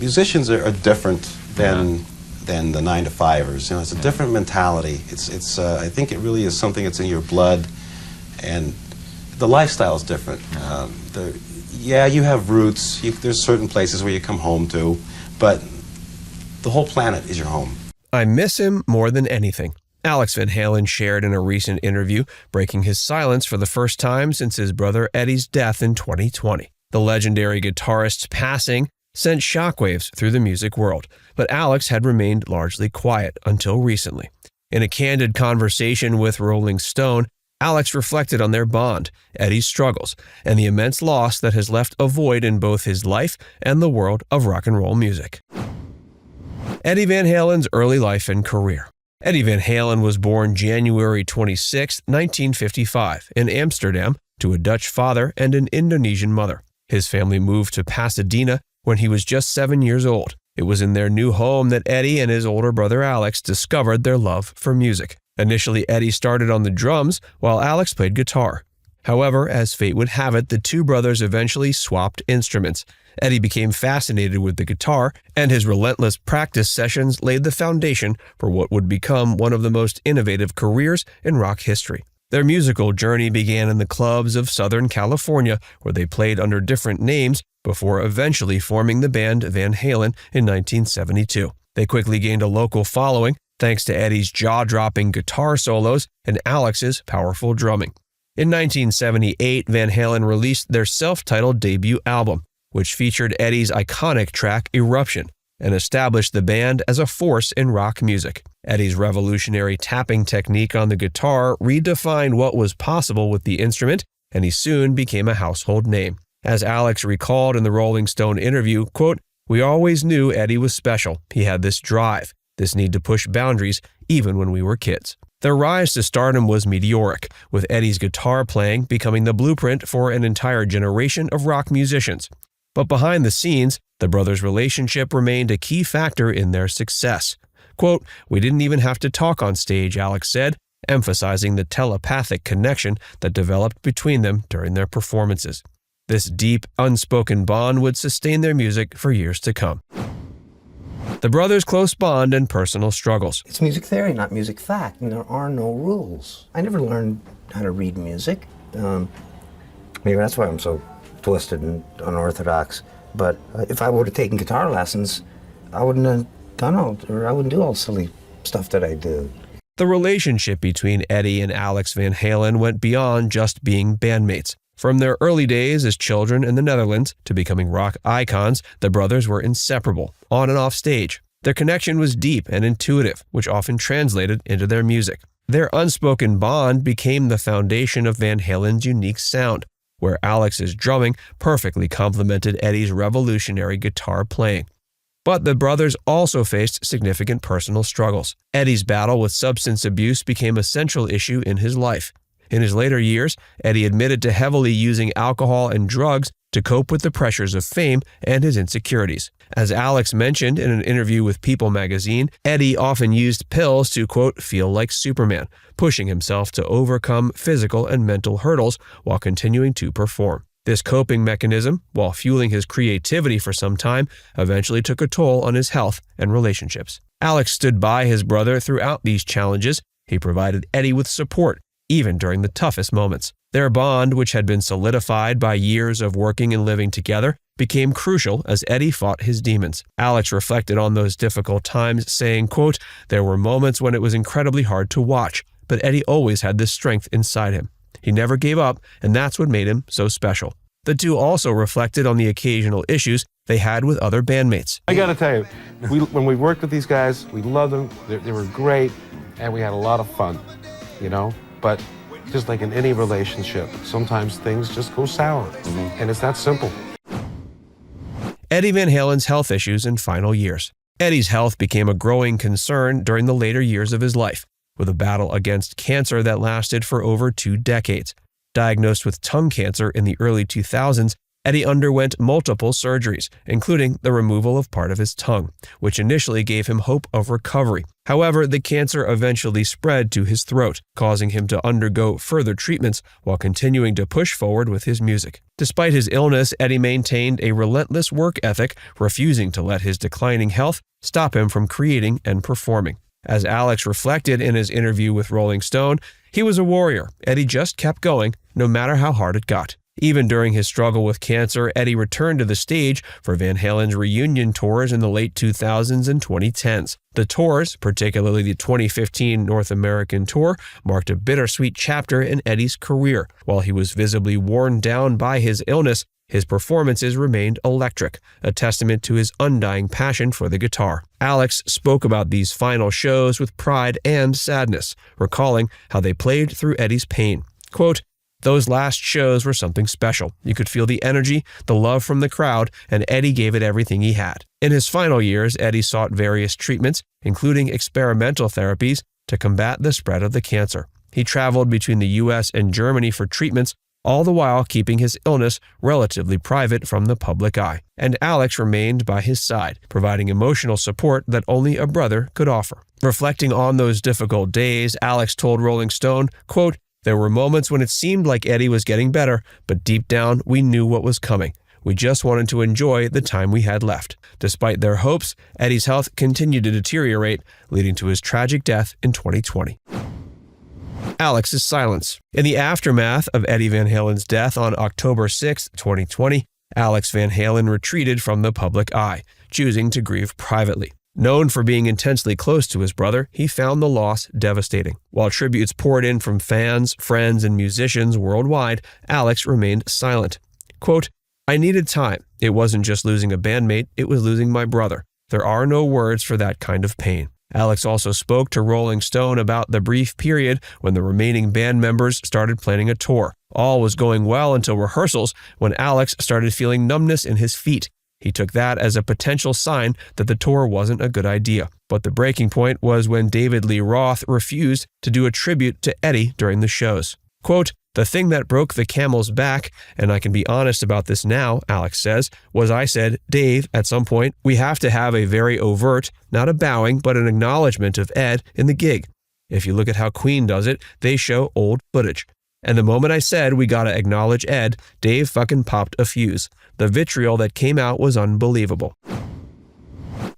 Musicians are different than the 9-to-5ers. You know, it's a different mentality. I think it really is something that's in your blood, and the lifestyle is different. Yeah, you have roots. There's certain places where you come home to, but the whole planet is your home. I miss him more than anything. Alex Van Halen shared in a recent interview, breaking his silence for the first time since his brother Eddie's death in 2020. The legendary guitarist's passing sent shockwaves through the music world, but Alex had remained largely quiet until recently. In a candid conversation with Rolling Stone, Alex reflected on their bond, Eddie's struggles, and the immense loss that has left a void in both his life and the world of rock and roll music. Eddie Van Halen's early life and career. Eddie Van Halen was born January 26, 1955, in Amsterdam to a Dutch father and an Indonesian mother. His family moved to Pasadena when he was just 7 years old. It was in their new home that Eddie and his older brother Alex discovered their love for music. Initially, Eddie started on the drums while Alex played guitar. However, as fate would have it, the two brothers eventually swapped instruments. Eddie became fascinated with the guitar, and his relentless practice sessions laid the foundation for what would become one of the most innovative careers in rock history. Their musical journey began in the clubs of Southern California, where they played under different names before eventually forming the band Van Halen in 1972. They quickly gained a local following thanks to Eddie's jaw-dropping guitar solos and Alex's powerful drumming. In 1978, Van Halen released their self-titled debut album, which featured Eddie's iconic track Eruption, and established the band as a force in rock music. Eddie's revolutionary tapping technique on the guitar redefined what was possible with the instrument, and he soon became a household name. As Alex recalled in the Rolling Stone interview, quote, "We always knew Eddie was special. He had this drive, this need to push boundaries, even when we were kids." Their rise to stardom was meteoric, with Eddie's guitar playing becoming the blueprint for an entire generation of rock musicians. But behind the scenes, the brothers' relationship remained a key factor in their success. Quote, "We didn't even have to talk on stage," Alex said, emphasizing the telepathic connection that developed between them during their performances. This deep, unspoken bond would sustain their music for years to come. The brothers' close bond and personal struggles. It's music theory, not music fact, and there are no rules. I never learned how to read music. Maybe that's why I'm so twisted and unorthodox. But if I would have taken guitar lessons, I wouldn't have done I wouldn't do all the silly stuff that I do. The relationship between Eddie and Alex Van Halen went beyond just being bandmates. From their early days as children in the Netherlands to becoming rock icons, the brothers were inseparable, on and off stage. Their connection was deep and intuitive, which often translated into their music. Their unspoken bond became the foundation of Van Halen's unique sound, where Alex's drumming perfectly complemented Eddie's revolutionary guitar playing. But the brothers also faced significant personal struggles. Eddie's battle with substance abuse became a central issue in his life. In his later years, Eddie admitted to heavily using alcohol and drugs to cope with the pressures of fame and his insecurities. As Alex mentioned in an interview with People magazine, Eddie often used pills to, quote, "feel like Superman," pushing himself to overcome physical and mental hurdles while continuing to perform. This coping mechanism, while fueling his creativity for some time, eventually took a toll on his health and relationships. Alex stood by his brother throughout these challenges. He provided Eddie with support, even during the toughest moments. Their bond, which had been solidified by years of working and living together, became crucial as Eddie fought his demons. Alex reflected on those difficult times, saying, quote, "There were moments when it was incredibly hard to watch, but Eddie always had this strength inside him. He never gave up, and that's what made him so special." The two also reflected on the occasional issues they had with other bandmates. I gotta tell you, when we worked with these guys, we loved them, they were great, and we had a lot of fun, you know? But just like in any relationship, sometimes things just go sour, and it's that simple. Eddie Van Halen's health issues in final years. Eddie's health became a growing concern during the later years of his life, with a battle against cancer that lasted for over 2 decades. Diagnosed with tongue cancer in the early 2000s, Eddie underwent multiple surgeries, including the removal of part of his tongue, which initially gave him hope of recovery. However, the cancer eventually spread to his throat, causing him to undergo further treatments while continuing to push forward with his music. Despite his illness, Eddie maintained a relentless work ethic, refusing to let his declining health stop him from creating and performing. As Alex reflected in his interview with Rolling Stone, he was a warrior. Eddie just kept going, no matter how hard it got. Even during his struggle with cancer, Eddie returned to the stage for Van Halen's reunion tours in the late 2000s and 2010s. The tours, particularly the 2015 North American tour, marked a bittersweet chapter in Eddie's career. While he was visibly worn down by his illness, his performances remained electric, a testament to his undying passion for the guitar. Alex spoke about these final shows with pride and sadness, recalling how they played through Eddie's pain. Quote, "Those last shows were something special. You could feel the energy, the love from the crowd, and Eddie gave it everything he had." In his final years, Eddie sought various treatments, including experimental therapies, to combat the spread of the cancer. He traveled between the U.S. and Germany for treatments, all the while keeping his illness relatively private from the public eye. And Alex remained by his side, providing emotional support that only a brother could offer. Reflecting on those difficult days, Alex told Rolling Stone, quote, "There were moments when it seemed like Eddie was getting better, but deep down we knew what was coming. We just wanted to enjoy the time we had left." Despite their hopes, Eddie's health continued to deteriorate, leading to his tragic death in 2020. Alex's silence. In the aftermath of Eddie Van Halen's death on October 6, 2020, Alex Van Halen retreated from the public eye, choosing to grieve privately. Known for being intensely close to his brother, he found the loss devastating. While tributes poured in from fans, friends, and musicians worldwide, Alex remained silent. Quote, "I needed time. It wasn't just losing a bandmate, it was losing my brother. There are no words for that kind of pain." Alex also spoke to Rolling Stone about the brief period when the remaining band members started planning a tour. All was going well until rehearsals, when Alex started feeling numbness in his feet. He took that as a potential sign that the tour wasn't a good idea. But the breaking point was when David Lee Roth refused to do a tribute to Eddie during the shows. Quote, "The thing that broke the camel's back, and I can be honest about this now," Alex says, "was I said, 'Dave, at some point, we have to have a very overt, not a bowing, but an acknowledgement of Ed in the gig. If you look at how Queen does it, they show old footage. And the moment I said we gotta acknowledge Ed, Dave fucking popped a fuse. The vitriol that came out was unbelievable."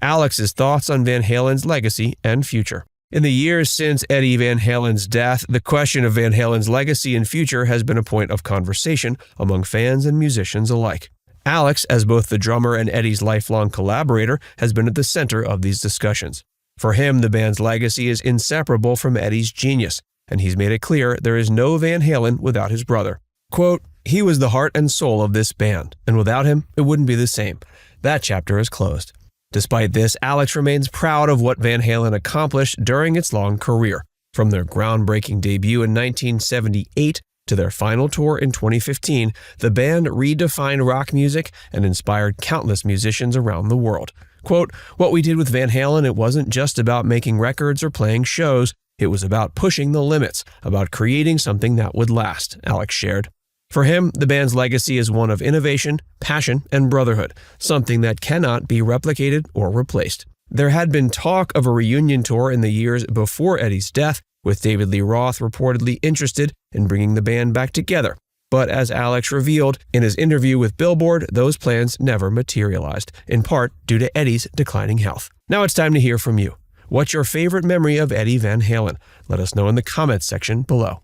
Alex's thoughts on Van Halen's legacy and future. In the years since Eddie Van Halen's death, the question of Van Halen's legacy and future has been a point of conversation among fans and musicians alike. Alex, as both the drummer and Eddie's lifelong collaborator, has been at the center of these discussions. For him, the band's legacy is inseparable from Eddie's genius, and he's made it clear there is no Van Halen without his brother. Quote, "He was the heart and soul of this band, and without him, it wouldn't be the same. That chapter is closed." Despite this, Alex remains proud of what Van Halen accomplished during its long career. From their groundbreaking debut in 1978 to their final tour in 2015, the band redefined rock music and inspired countless musicians around the world. Quote, "What we did with Van Halen, it wasn't just about making records or playing shows. It was about pushing the limits, about creating something that would last," Alex shared. For him, the band's legacy is one of innovation, passion, and brotherhood, something that cannot be replicated or replaced. There had been talk of a reunion tour in the years before Eddie's death, with David Lee Roth reportedly interested in bringing the band back together. But as Alex revealed in his interview with Billboard, those plans never materialized, in part due to Eddie's declining health. Now it's time to hear from you. What's your favorite memory of Eddie Van Halen? Let us know in the comments section below.